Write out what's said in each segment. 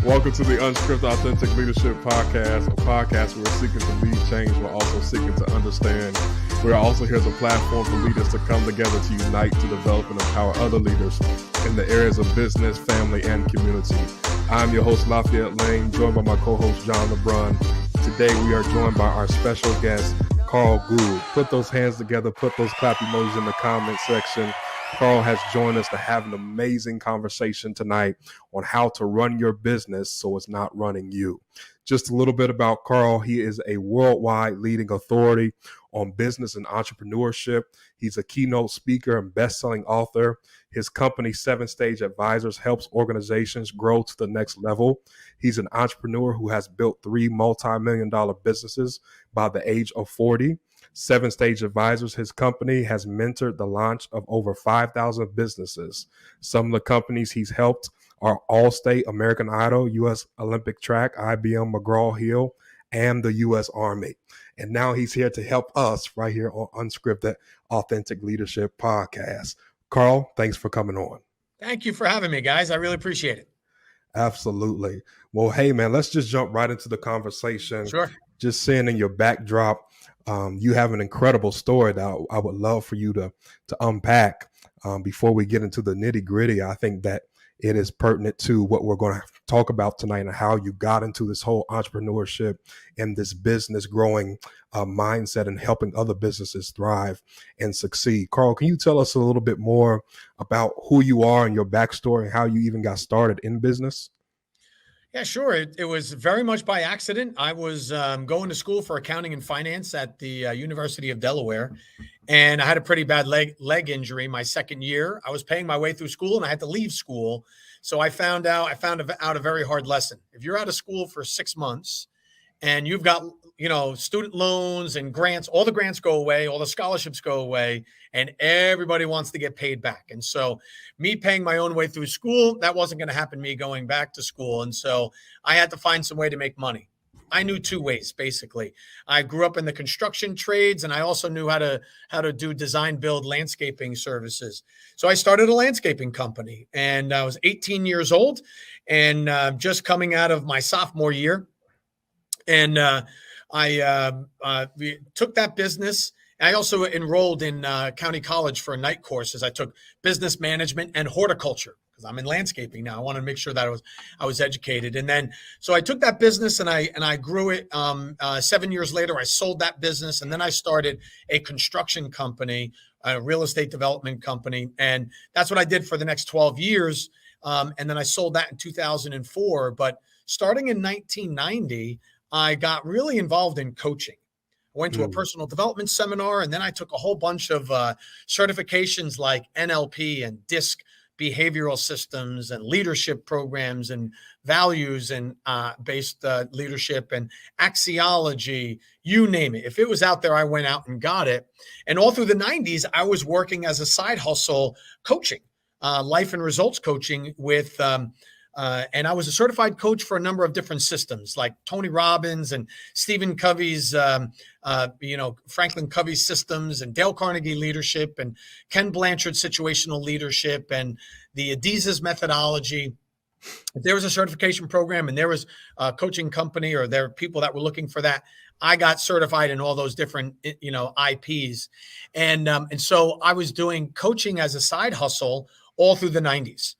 Welcome to the Unscripted Authentic Leadership Podcast, a podcast where we're seeking to lead change while also seeking to understand. We are also here as a platform for leaders to come together to unite, to develop and empower other leaders in the areas of business, family, and community. I'm your host, Lafayette Lane, joined by my co-host, John LeBron. Today, we are joined by our special guest, Carl Gould. Put those hands together, put those clap emojis in the comment section. Carl has joined us to have an amazing conversation tonight on how to run your business so it's not running you. Just a little bit about Carl. He is a worldwide leading authority on business and entrepreneurship. He's a keynote speaker and best-selling author. His company, 7 Stage Advisors, helps organizations grow to the next level. He's an entrepreneur who has built 3 multi-million-dollar businesses by the age of 40. 7 Stage Advisors, his company, has mentored the launch of over 5,000 businesses. Some of the companies he's helped are Allstate, American Idol, U.S. Olympic Track, IBM, McGraw-Hill, and the U.S. Army. And now he's here to help us right here on Unscripted Authentic Leadership Podcast. Carl, thanks for coming on. Thank you for having me, guys. I really appreciate it. Absolutely. Well, hey, man, let's just jump right into the conversation. Sure. Just seeing in your backdrop, you have an incredible story that I would love for you to unpack. Before we get into the nitty gritty, I think that it is pertinent to what we're going to talk about tonight and how you got into this whole entrepreneurship and this business growing mindset and helping other businesses thrive and succeed. Carl, can you tell us a little bit more about who you are and your backstory and how you even got started in business? Yeah, sure. It was very much by accident. I was going to school for accounting and finance at the University of Delaware, and I had a pretty bad leg injury my second year. I was paying my way through school, and I had to leave school. So I found out a very hard lesson. If you're out of school for 6 months, and you've got student loans and grants, all the grants go away, all the scholarships go away, and everybody wants to get paid back. And so me paying my own way through school, that wasn't going to happen, me going back to school. And so I had to find some way to make money. I knew 2 ways, basically. I grew up in the construction trades, and I also knew how to do design, build, landscaping services. So I started a landscaping company, and I was 18 years old and just coming out of my sophomore year. And we took that business. I also enrolled in county college for night courses. I took business management and horticulture because I'm in landscaping now. I wanted to make sure that I was educated. And then, so I took that business and I grew it. 7 years later, I sold that business, and then I started a construction company, a real estate development company, and that's what I did for the next 12 years. And then I sold that in 2004. But starting in 1990. I got really involved in coaching. I went to a personal development seminar, and then I took a whole bunch of certifications like NLP and DISC behavioral systems and leadership programs and values and based leadership and axiology, you name it. If it was out there, I went out and got it. And all through the 90s, I was working as a side hustle coaching, life and results coaching with and I was a certified coach for a number of different systems like Tony Robbins and Stephen Covey's, Franklin Covey's systems and Dale Carnegie leadership and Ken Blanchard situational leadership and the Adizes methodology. If there was a certification program and there was a coaching company or there were people that were looking for that, I got certified in all those different, IPs. And so I was doing coaching as a side hustle all through the 90s.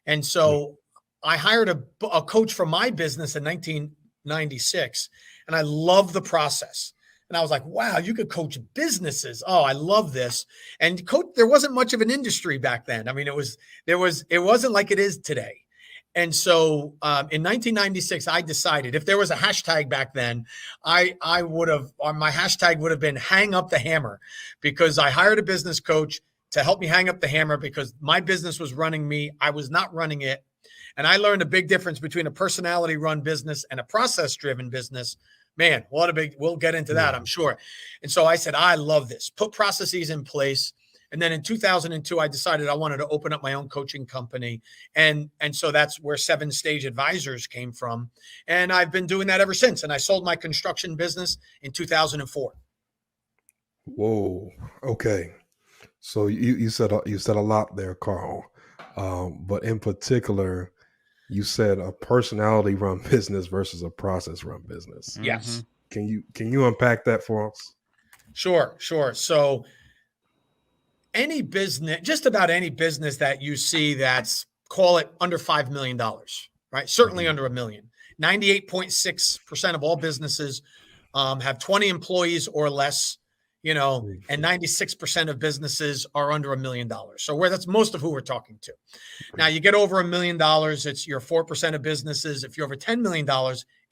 And so I hired a coach for my business in 1996, and I loved the process. And I was like, wow, you could coach businesses. Oh, I love this. And there wasn't much of an industry back then. I mean, it wasn't like it is today. And so in 1996, I decided if there was a hashtag back then, my hashtag would have been hang up the hammer, because I hired a business coach to help me hang up the hammer because my business was running me. I was not running it. And I learned a big difference between a personality-run business and a process-driven business. Man, we'll get into that, I'm sure. And so I said, I love this. Put processes in place. And then in 2002, I decided I wanted to open up my own coaching company. And so that's where 7 Stage Advisors came from. And I've been doing that ever since. And I sold my construction business in 2004. Whoa. Okay. So you said a lot there, Carl. But in particular, You said a personality run business versus a process run business. Yes. Can you unpack that for us? Sure. So any business, just about any business that you see that's, call it under $5 million, right? Certainly under $1 million. 98.6% of all businesses have 20 employees or less, and 96% of businesses are under $1 million. So that's most of who we're talking to. Now you get over $1 million, it's your 4% of businesses. If you're over $10 million,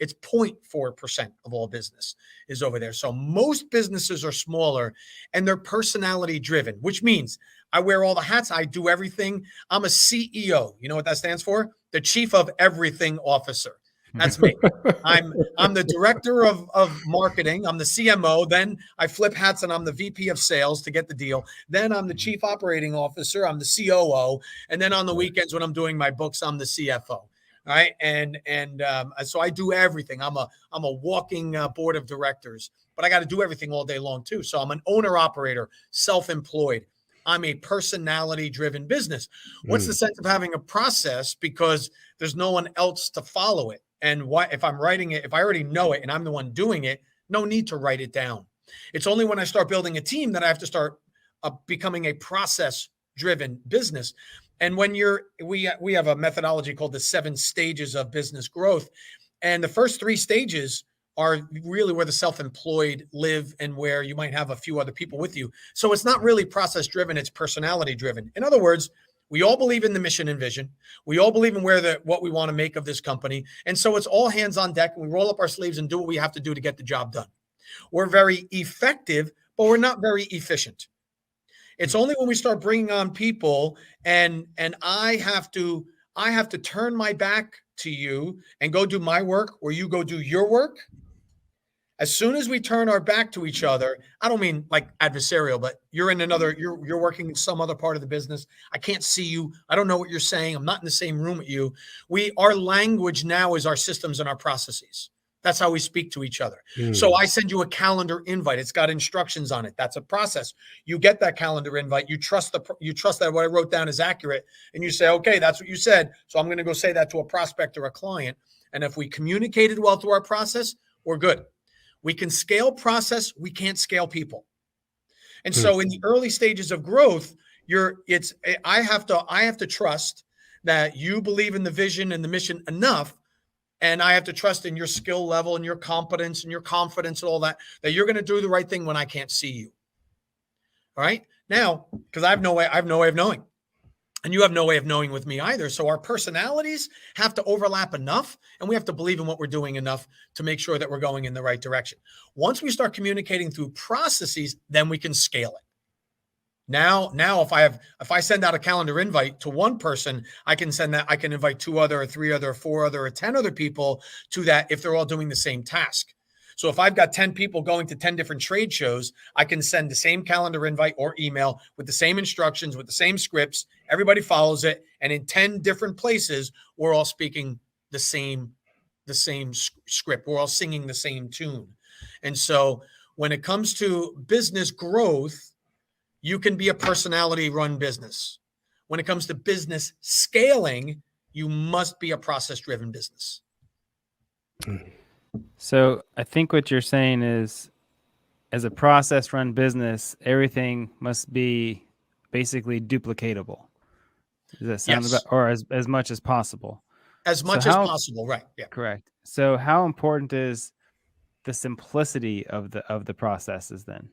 it's 0.4% of all business is over there. So most businesses are smaller and they're personality driven, which means I wear all the hats. I do everything. I'm a CEO. You know what that stands for? The Chief of Everything Officer. That's me. I'm the director of marketing. I'm the CMO. Then I flip hats and I'm the VP of sales to get the deal. Then I'm the chief operating officer. I'm the COO. And then on the weekends when I'm doing my books, I'm the CFO. All right. And so I do everything. I'm a walking board of directors, but I got to do everything all day long too. So I'm an owner operator, self-employed. I'm a personality driven business. What's the sense of having a process? Because there's no one else to follow it. And if I'm writing it, if I already know it and I'm the one doing it, no need to write it down. It's only when I start building a team that I have to start becoming a process-driven business. And when we have a methodology called the 7 stages of business growth. And the first 3 stages are really where the self-employed live and where you might have a few other people with you. So it's not really process-driven, it's personality-driven. In other words, we all believe in the mission and vision. We all believe in what we want to make of this company. And so it's all hands on deck. And we roll up our sleeves and do what we have to do to get the job done. We're very effective, but we're not very efficient. It's only when we start bringing on people and I have to turn my back to you and go do my work or you go do your work. As soon as we turn our back to each other, I don't mean like adversarial, but you're working in some other part of the business. I can't see you. I don't know what you're saying. I'm not in the same room with you. Our language now is our systems and our processes. That's how we speak to each other. So I send you a calendar invite. It's got instructions on it. That's a process. You get that calendar invite. You trust that what I wrote down is accurate. And you say, okay, that's what you said. So I'm going to go say that to a prospect or a client. And if we communicated well through our process, we're good. We can scale process. We can't scale people. And so in the early stages of growth, I have to trust that you believe in the vision and the mission enough. And I have to trust in your skill level and your competence and your confidence and all that you're going to do the right thing when I can't see you. All right. Now, because I have no way of knowing. And you have no way of knowing with me either. So our personalities have to overlap enough, and we have to believe in what we're doing enough to make sure that we're going in the right direction. Once we start communicating through processes, then we can scale it. Now, if I send out a calendar invite to one person, I can invite 2 other or 3 other or 4 other or 10 other people to that if they're all doing the same task. So if I've got 10 people going to 10 different trade shows, I can send the same calendar invite or email with the same instructions, with the same scripts. Everybody follows it. And in 10 different places, we're all speaking the same script. We're all singing the same tune. And so when it comes to business growth, you can be a personality run business. When it comes to business scaling, you must be a process driven business. So I think what you're saying is, as a process run business, everything must be basically duplicatable. Does that sound about, or as much as possible? As much as possible, right? Yeah. Correct. So how important is the simplicity of the processes then?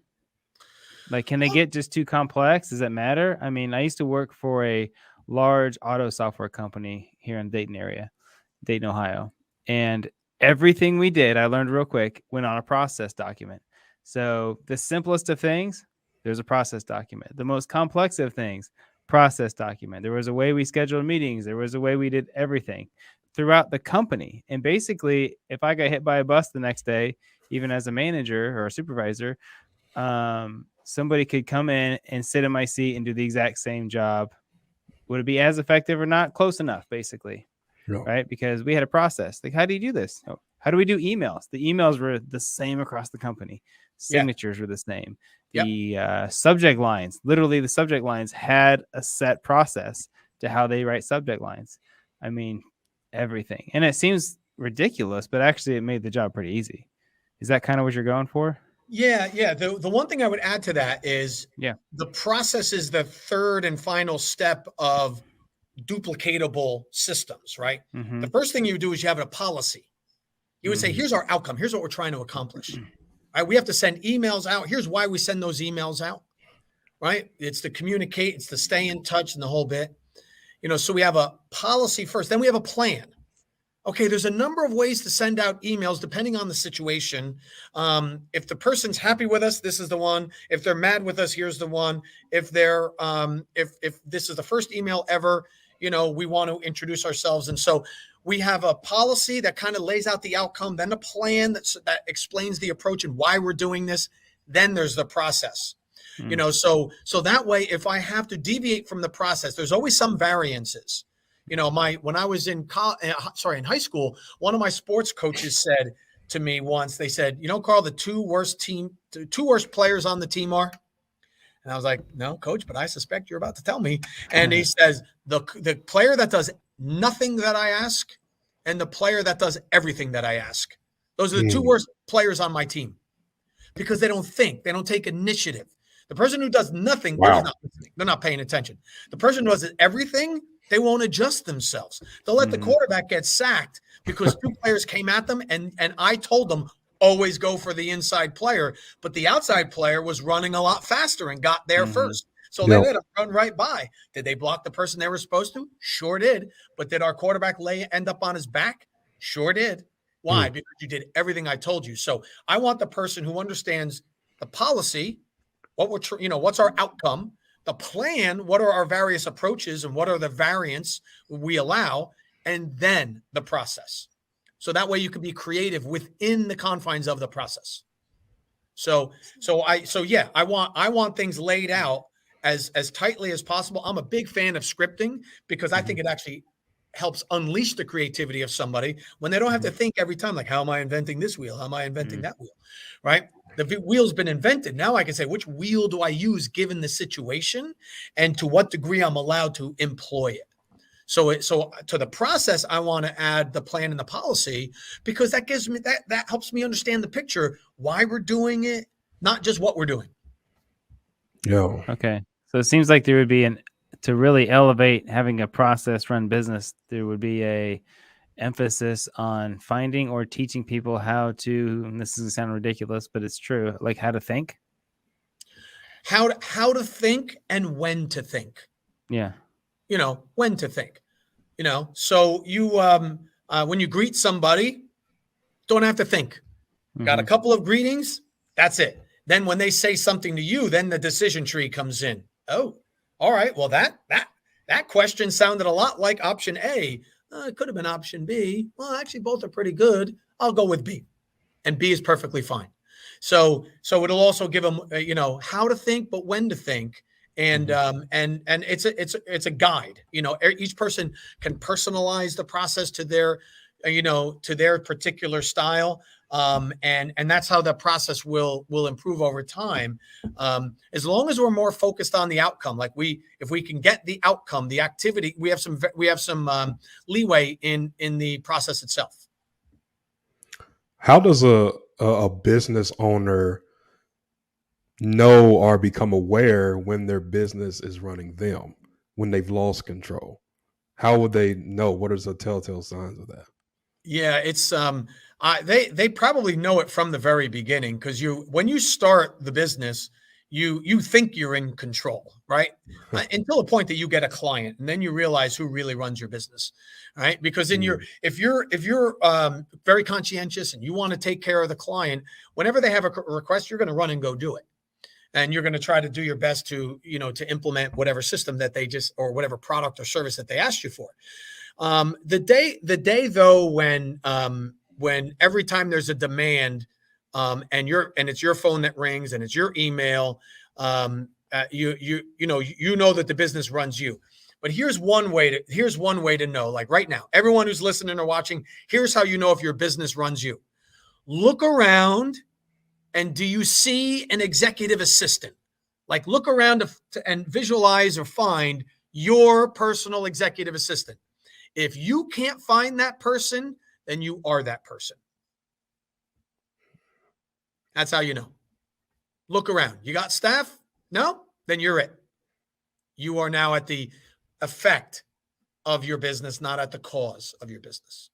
Like, can they get just too complex? Does that matter? I mean, I used to work for a large auto software company here in Dayton, Ohio. And everything we did, I learned real quick, went on a process document. So the simplest of things, there's a process document. The most complex of things, process document. There was a way we scheduled meetings. There was a way we did everything throughout the company. And basically, if I got hit by a bus the next day, even as a manager or a supervisor, somebody could come in and sit in my seat and do the exact same job. Would it be as effective or not? Close enough, basically. No. Right? Because we had a process. Like, how do you do this? How do we do emails? The emails were the same across the company. Signatures were the same. The subject lines, literally the subject lines had a set process to how they write subject lines. I mean, everything. And it seems ridiculous, but actually it made the job pretty easy. Is that kind of what you're going for? Yeah. The one thing I would add to that is the process is the third and final step of duplicatable systems, right? Mm-hmm. The first thing you do is you have a policy. You would say, here's our outcome. Here's what we're trying to accomplish. Right? We have to send emails out. Here's why we send those emails out, right? It's to communicate, it's to stay in touch and the whole bit. So we have a policy first, then we have a plan. Okay, there's a number of ways to send out emails depending on the situation. If the person's happy with us, this is the one. If they're mad with us, here's the one. If they're if this is the first email ever, we want to introduce ourselves. And so we have a policy that kind of lays out the outcome, then a plan that explains the approach and why we're doing this. Then there's the process. So that way, if I have to deviate from the process, there's always some variances. When I was in high school, one of my sports coaches said to me once, they said, Carl, the two worst players on the team are. And I was like, no, coach, but I suspect you're about to tell me. And he says, the player that does nothing that I ask and the player that does everything that I ask. Those are the two worst players on my team because they don't think, they don't take initiative. The person who does nothing, they're not paying attention. The person who does everything, they won't adjust themselves. They'll let the quarterback get sacked because two players came at them and I told them, always go for the inside player. But the outside player was running a lot faster and got there first. So they let him run right by. Did they block the person they were supposed to? Sure did. But did our quarterback end up on his back? Sure did. Why? Because you did everything I told you. So I want the person who understands the policy, what's our outcome, the plan, what are our various approaches and what are the variants we allow, and then the process. So that way you can be creative within the confines of the process. I want things laid out as tightly as possible. I'm a big fan of scripting because I think it actually helps unleash the creativity of somebody when they don't have to think every time, like, how am I inventing this wheel? How am I inventing that wheel? Right? The wheel's been invented. Now I can say, which wheel do I use given the situation and to what degree I'm allowed to employ it? So to the process, I want to add the plan and the policy because that gives me that helps me understand the picture, why we're doing it, not just what we're doing. Yeah. Okay. So it seems like there would be to really elevate having a process run business, there would be a emphasis on finding or teaching people how to, and this doesn't sound ridiculous, but it's true, like how to think. How to think and when to think. Yeah. When to think, so you, when you greet somebody, don't have to think. Got a couple of greetings. That's it. Then when they say something to you, then the decision tree comes in. Oh, all right. Well, that question sounded a lot like option A. It could have been option B. Well, actually both are pretty good. I'll go with B, and B is perfectly fine. So it'll also give them, how to think, but when to think. And it's a guide. Each person can personalize the process to their particular style. And that's how the process will improve over time. As long as we're more focused on the outcome, if we can get the outcome, the activity, we have some leeway in the process itself. How does a business owner know or become aware when their business is running them, when they've lost control? How would they know? What are the telltale signs of that? Yeah, it's they probably know it from the very beginning because when you start the business, you think you're in control, right? Until the point that you get a client, and then you realize who really runs your business, right? Because if you're very conscientious and you want to take care of the client, whenever they have a request, you're going to run and go do it. And you're going to try to do your best to implement whatever system that or whatever product or service that they asked you for. The day though, when every time there's a demand, and it's your phone that rings and it's your email, you know that the business runs you. But here's one way to know, like right now, everyone who's listening or watching, here's how you know if your business runs you. Look around. And do you see an executive assistant? Like look around and visualize or find your personal executive assistant. If you can't find that person, then you are that person. That's how you know. Look around. You got staff? No? Then you're it. You are now at the effect of your business, not at the cause of your business.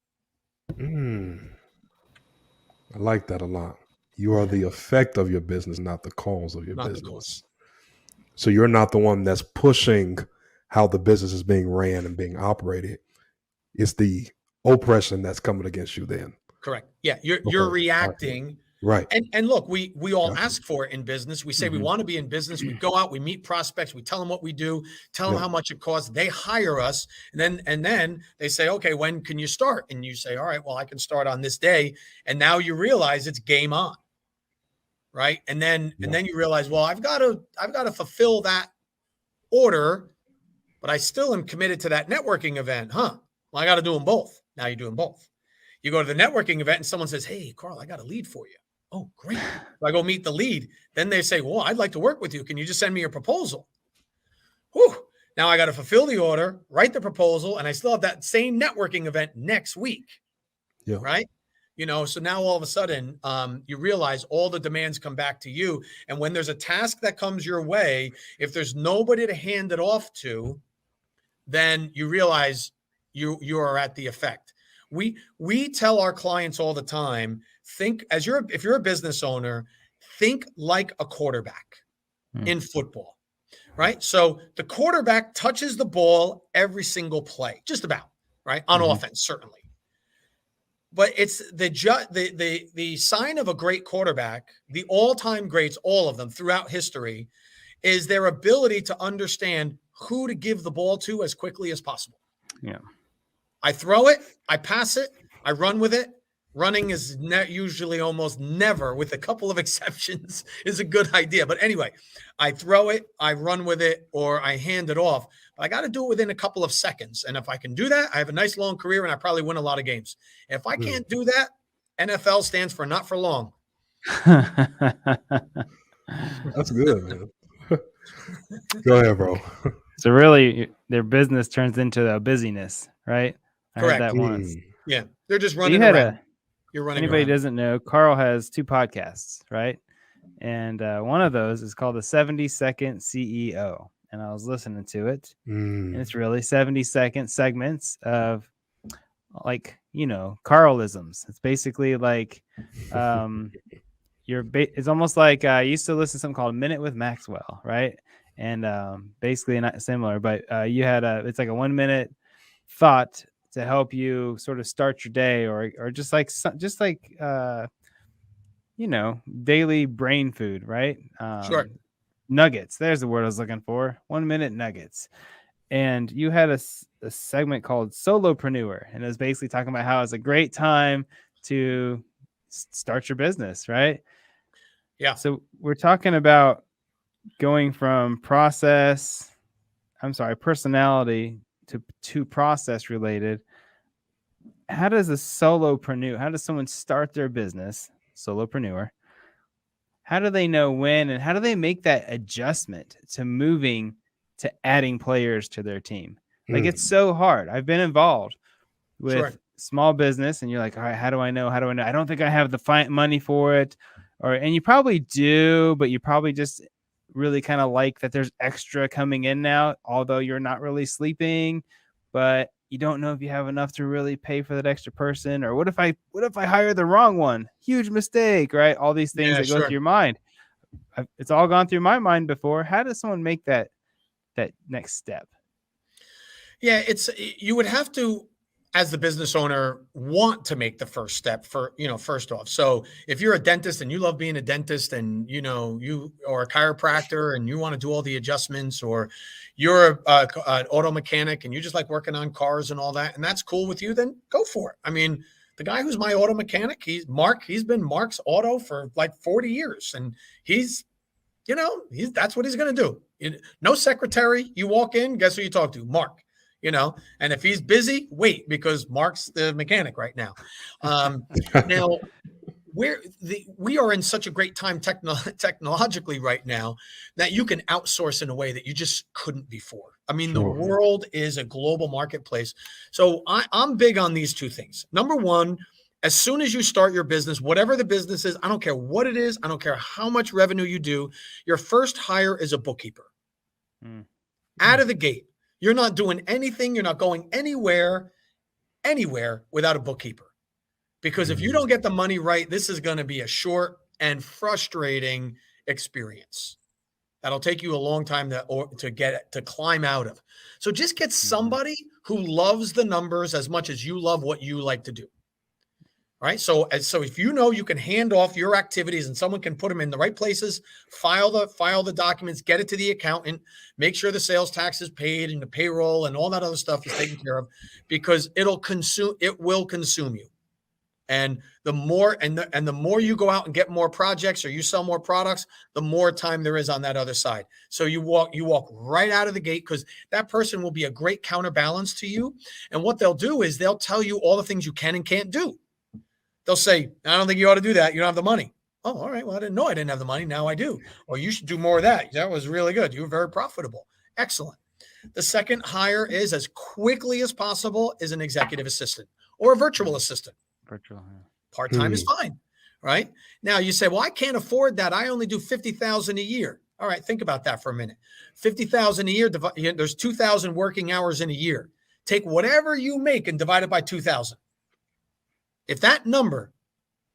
I like that a lot. You are the effect of your business, not the cause of your business. So you're not the one that's pushing how the business is being ran and being operated. It's the oppression that's coming against you then. Correct. Yeah. You're reacting. Right. And look, we all ask for it in business. We say we want to be in business. We go out, we meet prospects, we tell them what we do, tell them how much it costs. They hire us, and then they say, okay, when can you start? And you say, all right, well, I can start on this day. And now you realize it's game on. Right. And then you realize, well, I've got to fulfill that order, but I still am committed to that networking event. Well, I got to do them both. Now you're doing both. You go to the networking event and someone says, hey, Carl, I got a lead for you. Oh, great. So I go meet the lead. Then they say, well, I'd like to work with you. Can you just send me your proposal? Whew. Now I got to fulfill the order, write the proposal, and I still have that same networking event next week. Yeah. Right. So now all of a sudden you realize all the demands come back to you. And when there's a task that comes your way, if there's nobody to hand it off to, then you realize you are at the effect. We tell our clients all the time, if you're a business owner, think like a quarterback in football, right? So the quarterback touches the ball every single play, just about, right? On offense, certainly. But it's the sign of a great quarterback, the all-time greats, all of them throughout history, is their ability to understand who to give the ball to as quickly as possible. Yeah. I throw it, I pass it, I run with it. Running is usually almost never, with a couple of exceptions, is a good idea. But anyway, I throw it, I run with it, or I hand it off. But I got to do it within a couple of seconds. And if I can do that, I have a nice long career and I probably win a lot of games. If I can't do that, NFL stands for not for long. That's good, man. Go ahead, bro. So really, their business turns into a busyness, right? I Correct. heard that once. Yeah, they're just running around. You're running anybody around. Doesn't know, Carl has 2 podcasts, right? And one of those is called the 70-Second CEO. And I was listening to it. And it's really 70-second segments of Carlisms. It's basically like it's almost like I used to listen to something called Minute with Maxwell, right? And basically not similar, but you had it's like a 1-minute thought to help you sort of start your day, or just like daily brain food, right? Sure. Nuggets. There's the word I was looking for. 1-minute nuggets. And you had a segment called Solopreneur, and it was basically talking about how it's a great time to start your business, right? Yeah. So we're talking about going from personality to process related. How does how does someone start their business, solopreneur? How do they know when, and how do they make that adjustment to moving to adding players to their team? Like, it's so hard. I've been involved with small business, and you're like, all right, how do I know? I don't think I have the money for it. And you probably do, but you probably just really kind of like that there's extra coming in now, although you're not really sleeping, but you don't know if you have enough to really pay for that extra person. Or what if I hire the wrong one? Huge mistake, right? All these things that go through your mind. It's all gone through my mind before. How does someone make that next step? Yeah, you would have to, as the business owner, want to make the first step first off. So if you're a dentist and you love being a dentist, and you are a chiropractor and you want to do all the adjustments, or you're an auto mechanic and you just like working on cars and all that, and that's cool with you, then go for it. I mean, the guy who's my auto mechanic, he's been Mark's Auto for like 40 years, and that's what he's going to do. No secretary. You walk in, guess who you talk to? Mark. And if he's busy, wait, because Mark's the mechanic right now. Now, we are in such a great time technologically right now that you can outsource in a way that you just couldn't before. I mean, the world is a global marketplace. So I'm big on these two things. Number one, as soon as you start your business, whatever the business is, I don't care what it is, I don't care how much revenue you do, your first hire is a bookkeeper. Out of the gate. You're not doing anything. You're not going anywhere without a bookkeeper. Because if you don't get the money right, this is going to be a short and frustrating experience. That'll take you a long time to climb out of. So just get somebody who loves the numbers as much as you love what you like to do. Right. So if you know you can hand off your activities and someone can put them in the right places, file the documents, get it to the accountant, make sure the sales tax is paid and the payroll and all that other stuff is taken care of, because it will consume you. And the more the more you go out and get more projects or you sell more products, the more time there is on that other side. So you walk right out of the gate, because that person will be a great counterbalance to you. And what they'll do is they'll tell you all the things you can and can't do. They'll say, I don't think you ought to do that. You don't have the money. Oh, all right. Well, I didn't know I didn't have the money. Now I do. Or you should do more of that. That was really good. You were very profitable. Excellent. The second hire is, as quickly as possible, is an executive assistant or a virtual assistant. Part-time is fine. Right? Now you say, well, I can't afford that. I only do 50,000 a year. All right. Think about that for a minute. 50,000 a year. There's 2,000 working hours in a year. Take whatever you make and divide it by 2,000. If that number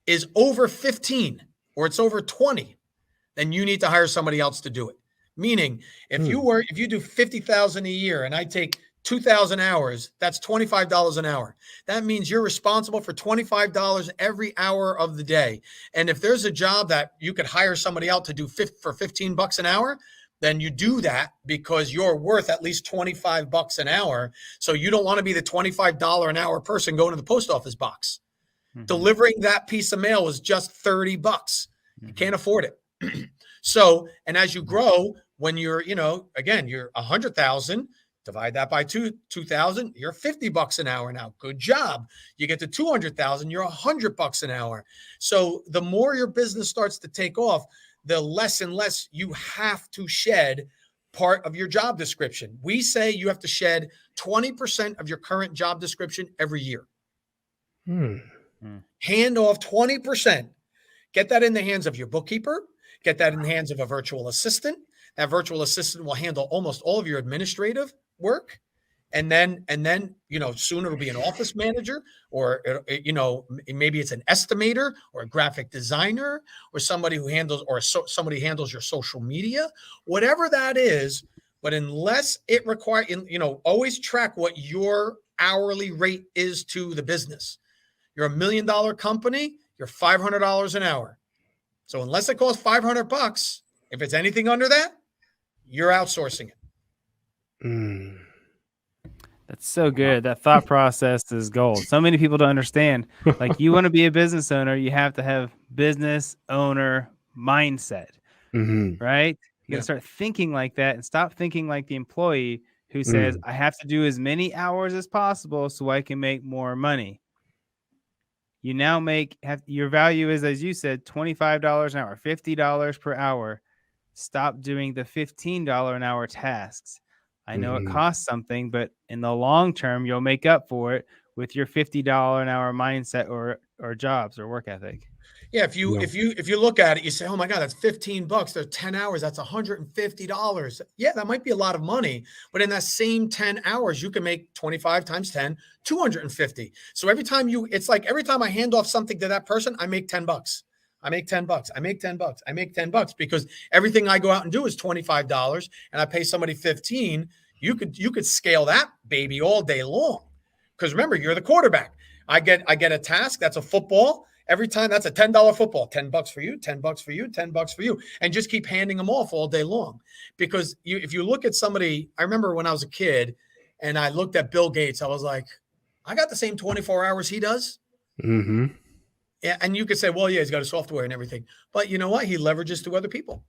is over 15 or it's over 20, then you need to hire somebody else to do it. Meaning, if you do 50,000 a year and I take 2,000 hours, that's $25 an hour. That means you're responsible for $25 every hour of the day. And if there's a job that you could hire somebody out to do for $15 an hour, then you do that because you're worth at least $25 an hour. So you don't want to be the $25 an hour person going to the post office box. Delivering that piece of mail is just $30. You can't afford it. So, and as you grow, when you're, again, you're 100,000, divide that by 2,000, you're $50 an hour now. Good job. You get to 200,000, you're $100 an hour. So the more your business starts to take off, the less and less you have to shed part of your job description. We say you have to shed 20% of your current job description every year. Hand off 20%. Get that in the hands of your bookkeeper. Get that in the hands of a virtual assistant. That virtual assistant will handle almost all of your administrative work. And then, soon it'll be an office manager, or, maybe it's an estimator or a graphic designer or somebody who handles, somebody handles your social media, whatever that is. But unless it requires, always track what your hourly rate is to the business. You're $1 million company, you're $500 an hour. So unless it costs $500, if it's anything under that, you're outsourcing it. That's so good. That thought process is gold. So many people don't understand. Like, you want to be a business owner, you have to have business owner mindset, right? You got to start thinking like that and stop thinking like the employee who says, I have to do as many hours as possible so I can make more money. You now your value is, as you said, $25 an hour, $50 per hour. Stop doing the $15 an hour tasks. I know it costs something, but in the long term, you'll make up for it with your $50 an hour mindset or jobs or work ethic. Yeah, if you look at it, you say, oh my God, that's $15. There's 10 hours. That's $150. Yeah, that might be a lot of money, but in that same 10 hours, you can make 25 times 10, 250. So every time every time I hand off something to that person, I make $10. I make $10. I make $10. I make $10 because everything I go out and do is $25 and I pay somebody $15. You could scale that baby all day long. Because remember, you're the quarterback. I get a task. That's a football. Every time that's a $10 football, $10 for you, $10 for you, $10 for you, and just keep handing them off all day long. Because if you look at somebody, I remember when I was a kid and I looked at Bill Gates, I was like, I got the same 24 hours he does. Yeah, and you could say, well, yeah, he's got a software and everything. But you know what? He leverages to other people.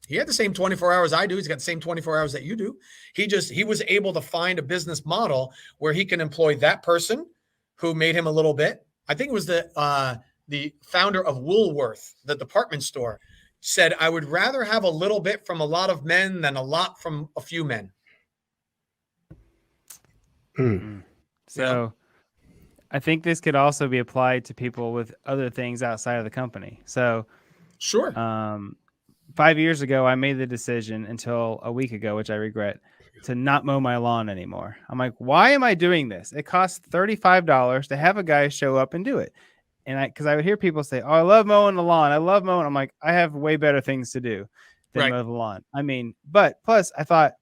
He had the same 24 hours I do. He's got the same 24 hours that you do. He was able to find a business model where he can employ that person who made him a little bit. I think it was the the founder of Woolworth, the department store, said, I would rather have a little bit from a lot of men than a lot from a few men. So I think this could also be applied to people with other things outside of the company. So Sure. 5 years ago, I made the decision until a week ago, which I regret, to not mow my lawn anymore. I'm like, why am I doing this? It costs $35 to have a guy show up and do it. And because I would hear people say, oh, I love mowing the lawn. I love mowing. I'm like, I have way better things to do than mow the lawn. I mean, but plus I thought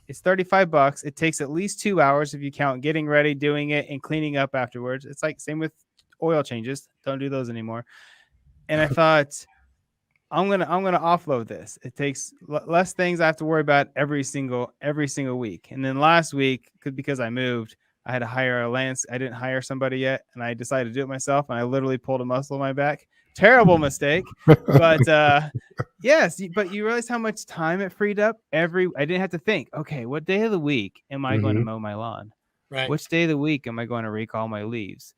it's $35. It takes at least 2 hours if you count getting ready, doing it, and cleaning up afterwards. It's like same with oil changes. Don't do those anymore. And I thought, I'm gonna offload this. It takes less things I have to worry about every single week. And then last week, because I moved, I had to hire I didn't hire somebody yet, and I decided to do it myself. And I literally pulled a muscle in my back. Terrible mistake, but yes. But you realize how much time it freed up. I didn't have to think. Okay, what day of the week am I going to mow my lawn? Right. Which day of the week am I going to rake all my leaves?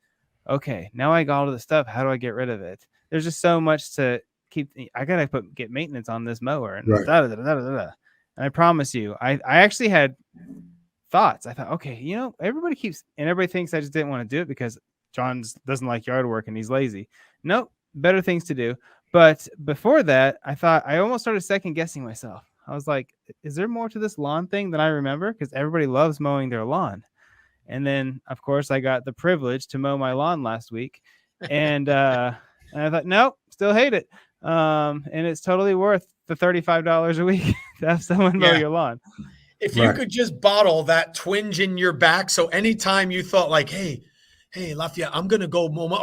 Okay, now I got all the stuff. How do I get rid of it? There's just so much to keep. I gotta get maintenance on this mower and And I promise you, I actually had thoughts. I thought, okay, everybody thinks I just didn't want to do it because John doesn't like yard work and he's lazy. Nope, better things to do. But before that, I thought I almost started second guessing myself. I was like, is there more to this lawn thing than I remember? Because everybody loves mowing their lawn. And then, of course, I got the privilege to mow my lawn last week, and I thought, nope, still hate it. And it's totally worth the $35 a week to have someone mow your lawn. If you could just bottle that twinge in your back, so anytime you thought like, hey, Lafayette, I'm gonna go mow my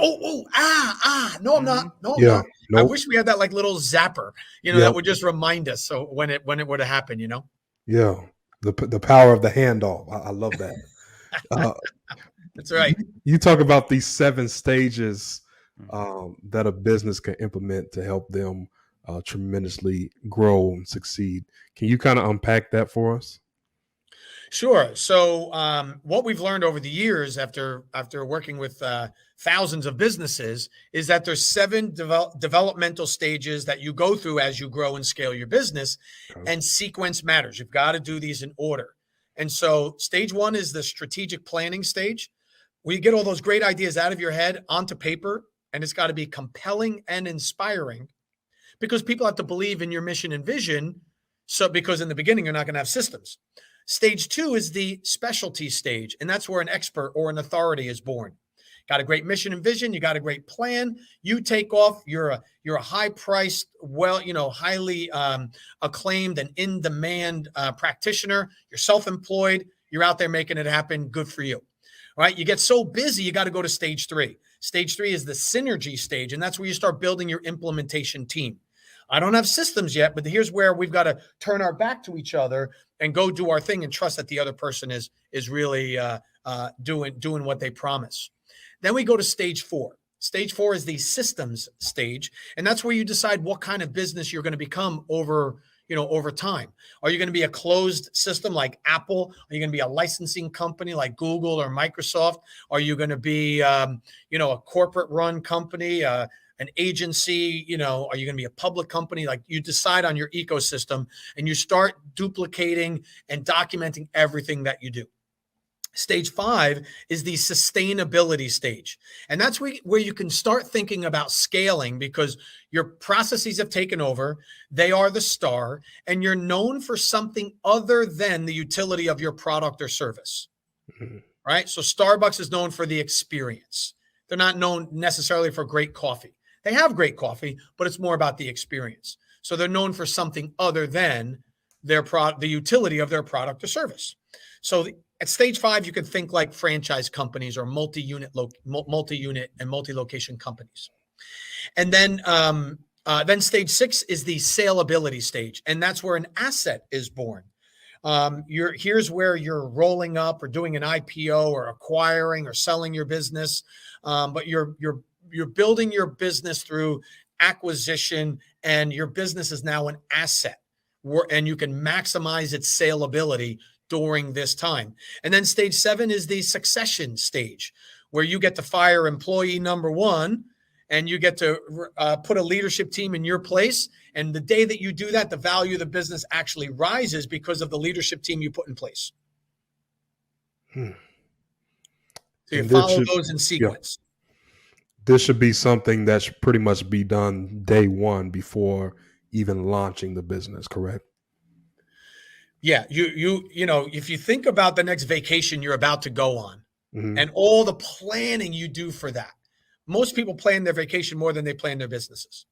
no, I'm not. No, I'm not. Nope. I wish we had that like little zapper, that would just remind us. So when it would have happened, Yeah, the power of the handoff. I love that. That's right. You talk about these 7 stages that a business can implement to help them tremendously grow and succeed. Can you kind of unpack that for us? Sure. So what we've learned over the years after working with thousands of businesses is that there's 7 developmental stages that you go through as you grow and scale your business, and sequence matters. You've got to do these in order. And so stage 1 is the strategic planning stage, where you get all those great ideas out of your head onto paper, and it's got to be compelling and inspiring because people have to believe in your mission and vision. So because in the beginning, you're not going to have systems. Stage 2 is the specialty stage, and that's where an expert or an authority is born. Got a great mission and vision. You got a great plan. You take off. You're a high-priced, highly acclaimed and in-demand practitioner. You're self-employed. You're out there making it happen. Good for you. All right. You get so busy, you got to go to stage 3. Stage 3 is the synergy stage, and that's where you start building your implementation team. I don't have systems yet, but here's where we've got to turn our back to each other and go do our thing and trust that the other person is really doing what they promise. Then we go to stage 4. Stage 4 is the systems stage, and that's where you decide what kind of business you're going to become over time. Are you going to be a closed system like Apple? Are you going to be a licensing company like Google or Microsoft? Are you going to be, a corporate run company, an agency? Are you going to be a public company? Like, you decide on your ecosystem and you start duplicating and documenting everything that you do. Stage 5 is the sustainability stage. And that's where you can start thinking about scaling, because your processes have taken over. They are the star, and you're known for something other than the utility of your product or service, right? So Starbucks is known for the experience. They're not known necessarily for great coffee. They have great coffee, but it's more about the experience. So they're known for something other than the utility of their product or service. So at stage 5, you can think like franchise companies or multi-unit and multi-location companies. And then stage 6 is the saleability stage, and that's where an asset is born. Here's where you're rolling up or doing an IPO or acquiring or selling your business, but you're building your business through acquisition, and your business is now an asset, and you can maximize its saleability during this time. And then stage 7 is the succession stage, where you get to fire employee number 1 and you get to put a leadership team in your place. And the day that you do that, the value of the business actually rises because of the leadership team you put in place. So you follow those in sequence. This should be something that should pretty much be done day one before even launching the business, correct? Yeah, you know, if you think about the next vacation you're about to go on, and all the planning you do for that, most people plan their vacation more than they plan their businesses.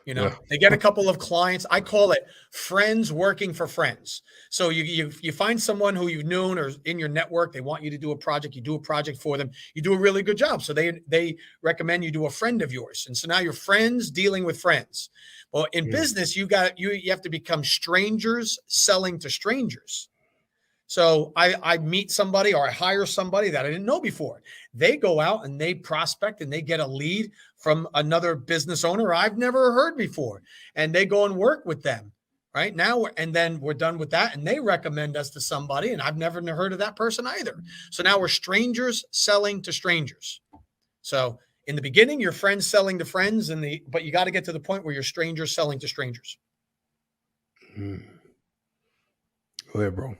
You know, they get a couple of clients. I call it friends working for friends. So you find someone who you've known or in your network. They want you to do a project. You do a project for them. You do a really good job. So they recommend you do a friend of yours. And so now you're friends dealing with friends. Well, in business, you have to become strangers selling to strangers. So I meet somebody or I hire somebody that I didn't know before. They go out and they prospect and they get a lead from another business owner I've never heard before. And they go and work with them right now. And then we're done with that. And they recommend us to somebody. And I've never heard of that person either. So now we're strangers selling to strangers. So in the beginning, you're friends selling to friends, but you got to get to the point where you're strangers selling to strangers. Go ahead, bro.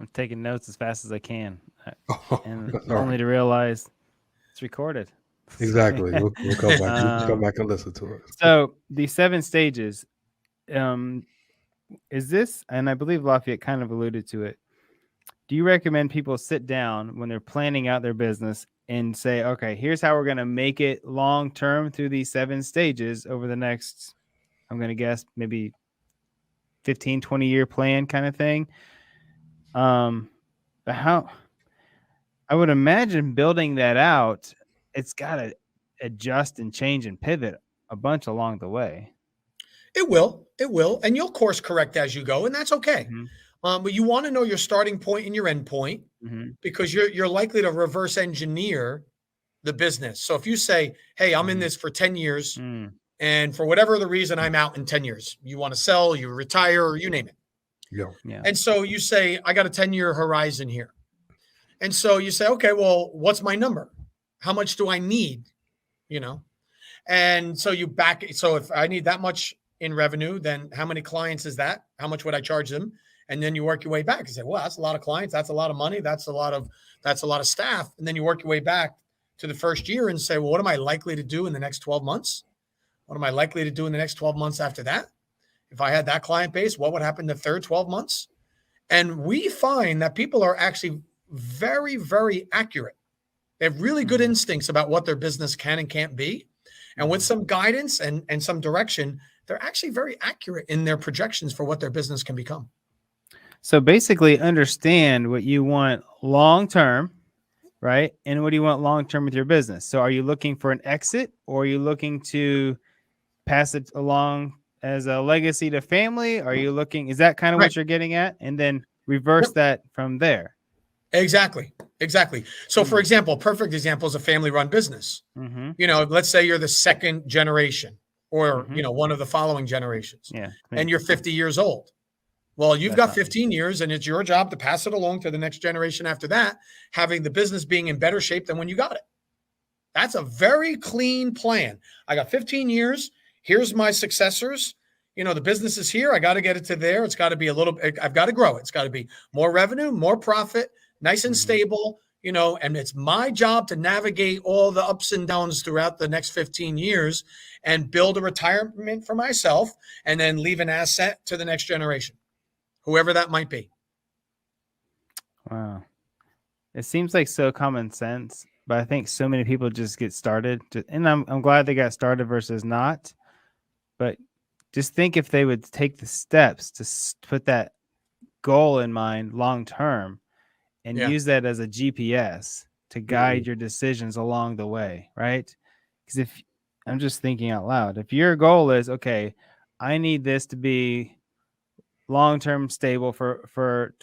I'm taking notes as fast as I can, and only to realize it's recorded. Exactly. We'll come back. We'll come back and listen to it. So the 7 stages, is this, and I believe Lafayette kind of alluded to it. Do you recommend people sit down when they're planning out their business and say, okay, here's how we're going to make it long term through these 7 stages over the next, I'm going to guess, maybe 15, 20-year plan kind of thing? But how, I would imagine building that out, it's got to adjust and change and pivot a bunch along the way. It will. And you'll course correct as you go, and that's okay. But you want to know your starting point and your end point, because you're likely to reverse engineer the business. So if you say, hey, I'm in this for 10 years, and for whatever the reason, I'm out in 10 years. You want to sell, you retire, or you name it. Yeah. And so you say, I got a 10-year horizon here. And so you say, okay, well, what's my number? How much do I need? You know? And so so if I need that much in revenue, then how many clients is that? How much would I charge them? And then you work your way back and say, well, that's a lot of clients. That's a lot of money. That's a lot of staff. And then you work your way back to the first year and say, well, what am I likely to do in the next 12 months? What am I likely to do in the next 12 months after that? If I had that client base, what would happen the third 12 months? And we find that people are actually very, very accurate. They have really good instincts about what their business can and can't be. And with some guidance and some direction, they're actually very accurate in their projections for what their business can become. So basically understand what you want long-term, right? And what do you want long-term with your business? So are you looking for an exit, or are you looking to pass it along as a legacy to family? Are you looking, is that kind of what you're getting at? And then reverse that from there. Exactly. So for example, perfect example is a family-run business. You know, let's say you're the second generation or, you know, one of the following generations, and you're 50 years old. Well, you've got 15 years, and it's your job to pass it along to the next generation after that, having the business being in better shape than when you got it. That's a very clean plan. I got 15 years. Here's my successors. You know, the business is here. I got to get it to there. It's got to be I've got to grow it. It's got to be more revenue, more profit, nice and stable, you know, and it's my job to navigate all the ups and downs throughout the next 15 years and build a retirement for myself and then leave an asset to the next generation, whoever that might be. Wow. It seems like so common sense, but I think so many people just get started. And I'm glad they got started versus not. But just think if they would take the steps to put that goal in mind long term and use that as a GPS to guide your decisions along the way, right? Because if I'm just thinking out loud, if your goal is, okay, I need this to be long-term stable for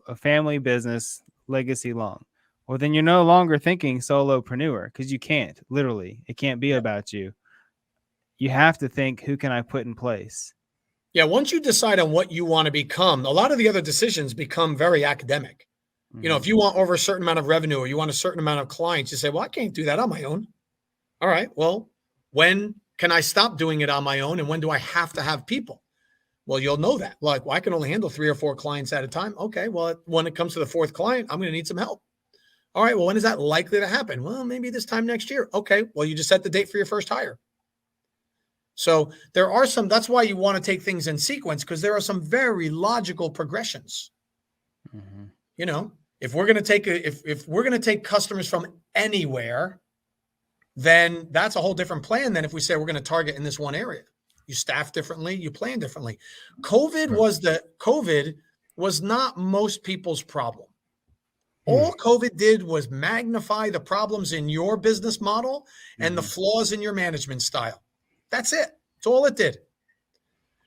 a family business, legacy long, well, then you're no longer thinking solopreneur, because you can't, literally, it can't be about you. You have to think, who can I put in place? Yeah, once you decide on what you want to become, a lot of the other decisions become very academic. You know, if you want over a certain amount of revenue or you want a certain amount of clients, you say, well, I can't do that on my own. All right, well, when can I stop doing it on my own? And when do I have to have people? Well, you'll know that. Like, well, I can only handle 3 or 4 clients at a time. Okay, well, when it comes to the 4th client, I'm going to need some help. All right, well, when is that likely to happen? Well, maybe this time next year. Okay, well, you just set the date for your first hire. So there are some, that's why you want to take things in sequence, because there are some very logical progressions. You know, if we're going to take if we're going to take customers from anywhere, then that's a whole different plan than if we say we're going to target in this one area. You staff differently, you plan differently. COVID was not most people's problem. All COVID did was magnify the problems in your business model and the flaws in your management style. That's it. That's all it did.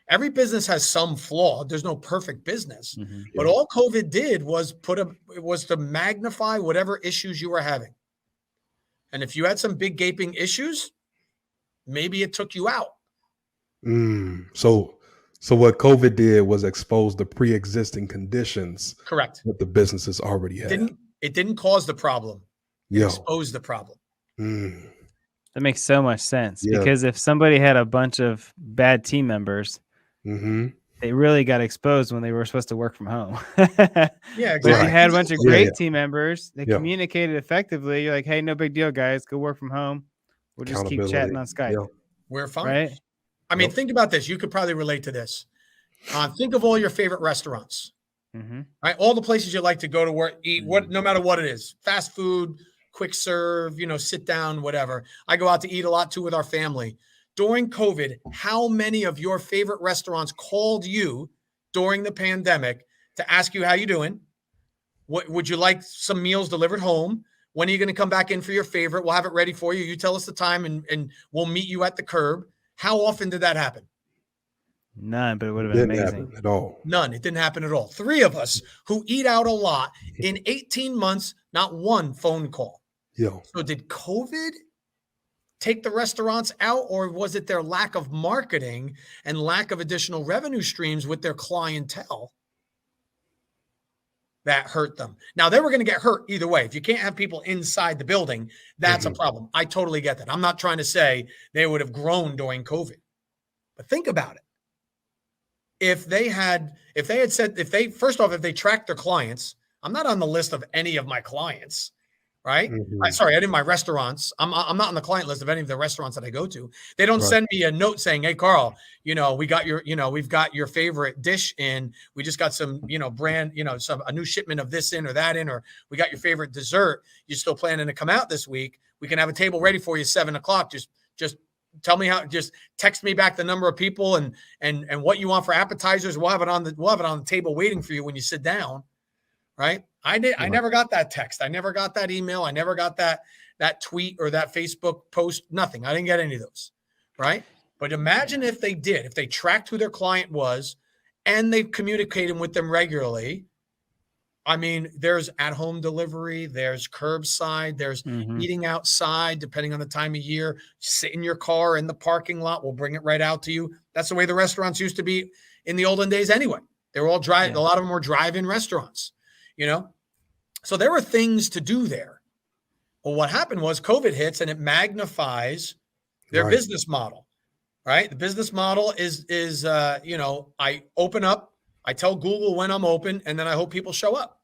Every business has some flaw. There's no perfect business. But all COVID did was to magnify whatever issues you were having. And if you had some big gaping issues, maybe it took you out. So what COVID did was expose the pre-existing conditions. Correct. That the businesses already had. It didn't cause the problem. It exposed the problem. That makes so much sense, because if somebody had a bunch of bad team members, they really got exposed when they were supposed to work from home. Yeah, exactly. But if you had a bunch of great team members that communicated effectively, you're like, hey, no big deal, guys. Go work from home. We'll just keep chatting on Skype. We're fine. Right? I mean, think about this. You could probably relate to this. Think of all your favorite restaurants. Right? All the places you like to go to work, eat, no matter what it is. Fast food, quick serve, sit down, whatever. I go out to eat a lot too with our family. During COVID, how many of your favorite restaurants called you during the pandemic to ask you how you doing? What would you like some meals delivered home? When are you going to come back in for your favorite? We'll have it ready for you. You tell us the time and we'll meet you at the curb. How often did that happen? None, but it would have been amazing. Didn't happen at all. None. It didn't happen at all. 3 of us who eat out a lot in 18 months, not one phone call. So did COVID take the restaurants out, or was it their lack of marketing and lack of additional revenue streams with their clientele that hurt them? Now, they were going to get hurt either way. If you can't have people inside the building, that's a problem. I totally get that. I'm not trying to say they would have grown during COVID, but think about it. If they tracked their clients, I'm not on the list of any of my clients, right? Sorry, any of my restaurants. I'm not on the client list of any of the restaurants that I go to. They don't send me a note saying, hey, Carl, we got we've got your favorite dish in. We just got some, brand, a new shipment of this in or that in, or we got your favorite dessert. You're still planning to come out this week. We can have a table ready for you 7:00. Just tell me just text me back the number of people and what you want for appetizers. We'll have it on the table waiting for you when you sit down. Right. I never got that text. I never got that email. I never got that tweet or that Facebook post. Nothing. I didn't get any of those. Right. But imagine if they did, if they tracked who their client was and they communicated with them regularly. I mean, there's at-home delivery, there's curbside, there's eating outside, depending on the time of year. Sit in your car in the parking lot. We'll bring it right out to you. That's the way the restaurants used to be in the olden days anyway. They were all drive. A lot of them were drive-in restaurants, So there were things to do there. Well, what happened was COVID hits and it magnifies their business model, right? The business model is I open up, I tell Google when I'm open, and then I hope people show up.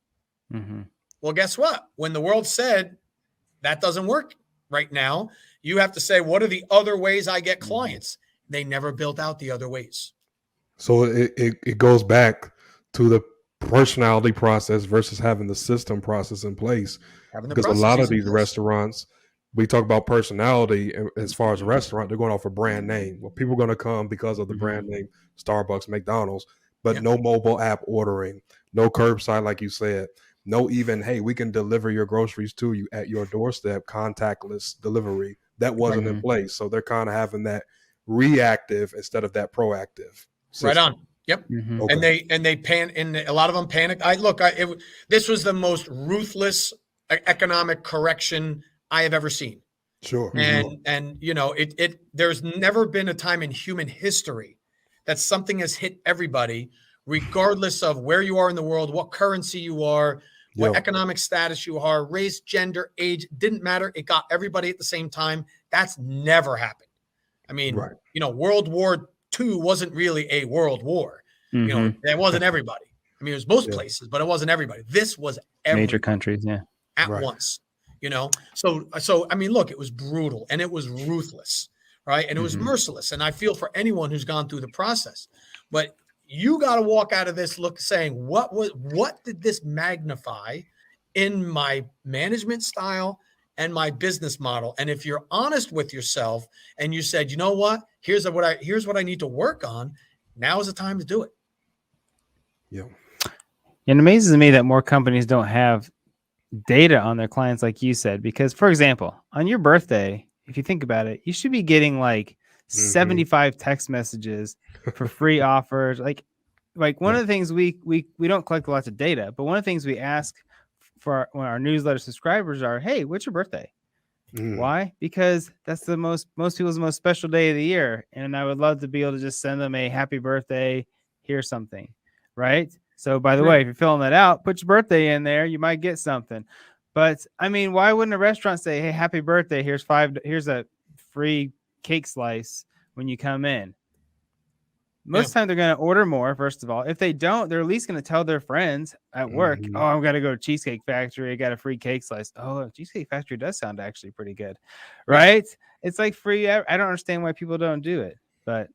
Well, guess what? When the world said that doesn't work right now, you have to say, what are the other ways I get clients? They never built out the other ways. So it goes back to the personality process versus having the system process in place. Because a lot of these restaurants, we talk about personality as far as a restaurant, they're going off a brand name. Well, people are going to come because of the brand name, Starbucks, McDonald's, but no mobile app ordering, no curbside, like you said, no even, hey, we can deliver your groceries to you at your doorstep, contactless delivery. That wasn't in place. So they're kind of having that reactive instead of that proactive system. Right on. Yep. Okay. And a lot of them panicked. This was the most ruthless economic correction I have ever seen. Sure. And there's never been a time in human history that something has hit everybody, regardless of where you are in the world, what currency you are, what economic status you are, race, gender, age, didn't matter. It got everybody at the same time. That's never happened. I mean, World War II wasn't really a world war. It wasn't everybody. I mean, it was most places, but it wasn't everybody. This was major countries, at once. So I mean, look, it was brutal and it was ruthless, right? And it was merciless. And I feel for anyone who's gone through the process, but you got to walk out of this saying, what did this magnify in my management style and my business model? And if you're honest with yourself and you said, you know what, here's what I need to work on. Now is the time to do it. Yeah. It amazes me that more companies don't have data on their clients, like you said, because, for example, on your birthday, if you think about it, you should be getting like 75 text messages for free offers. Like one of the things we don't collect lots of data, but one of the things we ask for our newsletter subscribers are, hey, what's your birthday? Why? Because that's most people's most special day of the year. And I would love to be able to just send them a happy birthday, here's something, right? So by the way, if you're filling that out, put your birthday in there, you might get something. But I mean, why wouldn't a restaurant say, hey, happy birthday, here's a free cake slice when you come in? Most of the time they're going to order more, first of all. If they don't, they're at least going to tell their friends at work, oh, I'm going to go to Cheesecake Factory. I got a free cake slice. Oh, Cheesecake Factory does sound actually pretty good, right? It's like free. I don't understand why people don't do it, but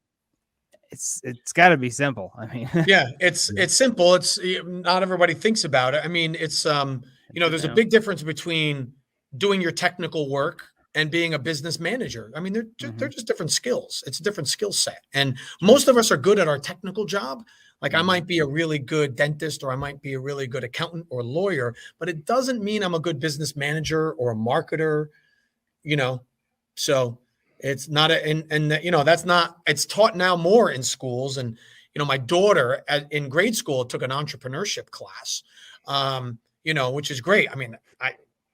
it's got to be simple. I mean, it's simple. It's not everybody thinks about it. I mean, it's, there's a big difference between doing your technical work and being a business manager. I mean, they're just different skills. It's a different skill set. And most of us are good at our technical job. Like I might be a really good dentist, or I might be a really good accountant or lawyer, but it doesn't mean I'm a good business manager or a marketer, so it's not that's not, it's taught now more in schools. And, my daughter in grade school took an entrepreneurship class, which is great. I mean,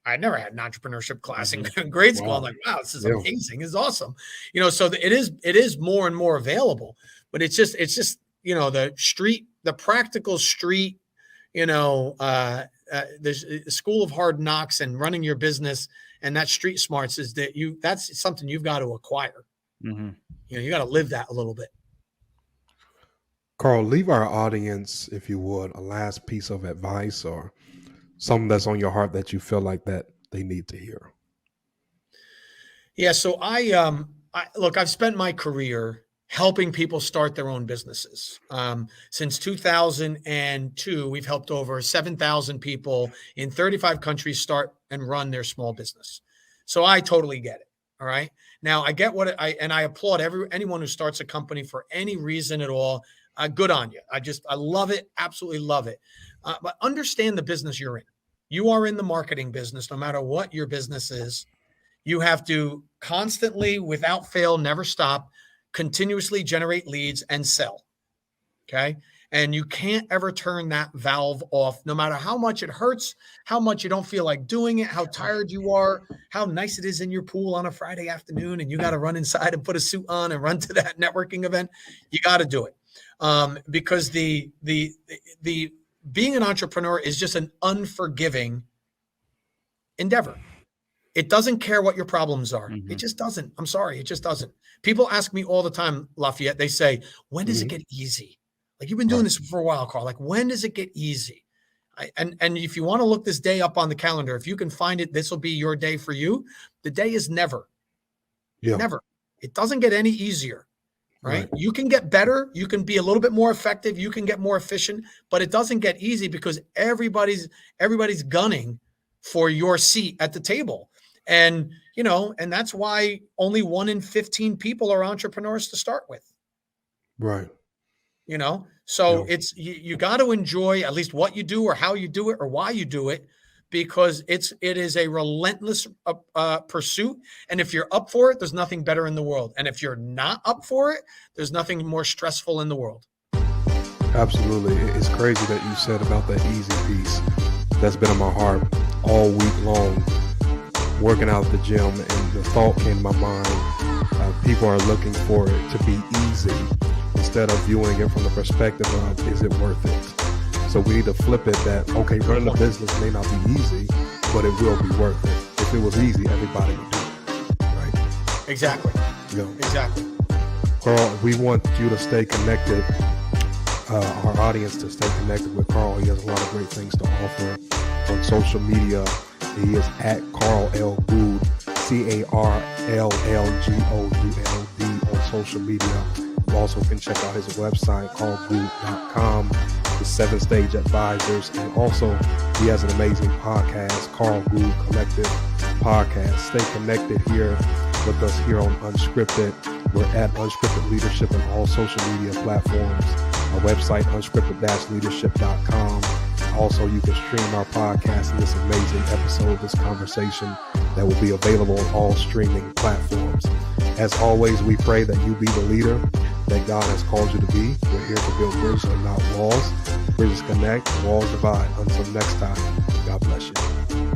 I never had an entrepreneurship class in grade school. I'm like, wow, this is amazing. This is awesome. So it is more and more available, but it's just, the practical street, there's a school of hard knocks and running your business, and that street smarts is that's something you've got to acquire. You got to live that a little bit. Carl, leave our audience, if you would, a last piece of advice or something that's on your heart that you feel like that they need to hear. Yeah. So I've spent my career helping people start their own businesses. Since 2002, we've helped over 7,000 people in 35 countries start and run their small business. So I totally get it. All right. Now I get I applaud anyone who starts a company for any reason at all. Good on you. I love it. Absolutely love it. But understand the business you're in. You are in the marketing business, no matter what your business is. You have to constantly, without fail, never stop, continuously generate leads and sell. Okay. And you can't ever turn that valve off, no matter how much it hurts, how much you don't feel like doing it, how tired you are, how nice it is in your pool on a Friday afternoon, and you got to run inside and put a suit on and run to that networking event. You got to do it. Because the being an entrepreneur is just an unforgiving endeavor. It doesn't care what your problems are. It just doesn't. I'm sorry. It just doesn't. People ask me all the time, Lafayette, they say, when does it get easy? Like, you've been doing this for a while, Carl. Like, when does it get easy? And if you want to look this day up on the calendar, if you can find it, this will be your day for you. The day is never. Never. It doesn't get any easier. Right? You can get better. You can be a little bit more effective. You can get more efficient, but it doesn't get easy because everybody's gunning for your seat at the table. And, and that's why only 1 in 15 people are entrepreneurs to start with. Right. So it's, you got to enjoy at least what you do or how you do it or why you do it, because it is a relentless pursuit. And if you're up for it, there's nothing better in the world. And if you're not up for it, there's nothing more stressful in the world. Absolutely. It's crazy that you said about that easy piece. That's been in my heart all week long, working out at the gym. And the thought came to my mind, people are looking for it to be easy instead of viewing it from the perspective of, is it worth it? So So we need to flip it that, okay, running a business may not be easy, but it will be worth it. If it was easy, everybody would do it, right? Exactly. Exactly. Carl, we want you to stay connected, our audience to stay connected with Carl. He has a lot of great things to offer on social media. He is at Carl L. Gould, CarlLGould on social media. You also can check out his website, carlgould.com, the 7 Stage Advisors. And also, he has an amazing podcast, Carl Gould Collective Podcast. Stay connected here with us here on Unscripted. We're at Unscripted Leadership on all social media platforms. Our website, unscripted-leadership.com. Also, you can stream our podcast and this amazing episode, this conversation that will be available on all streaming platforms. As always, we pray that you be the leader that God has called you to be. We're here to build bridges and not walls. Bridges connect, walls divide. Until next time, God bless you.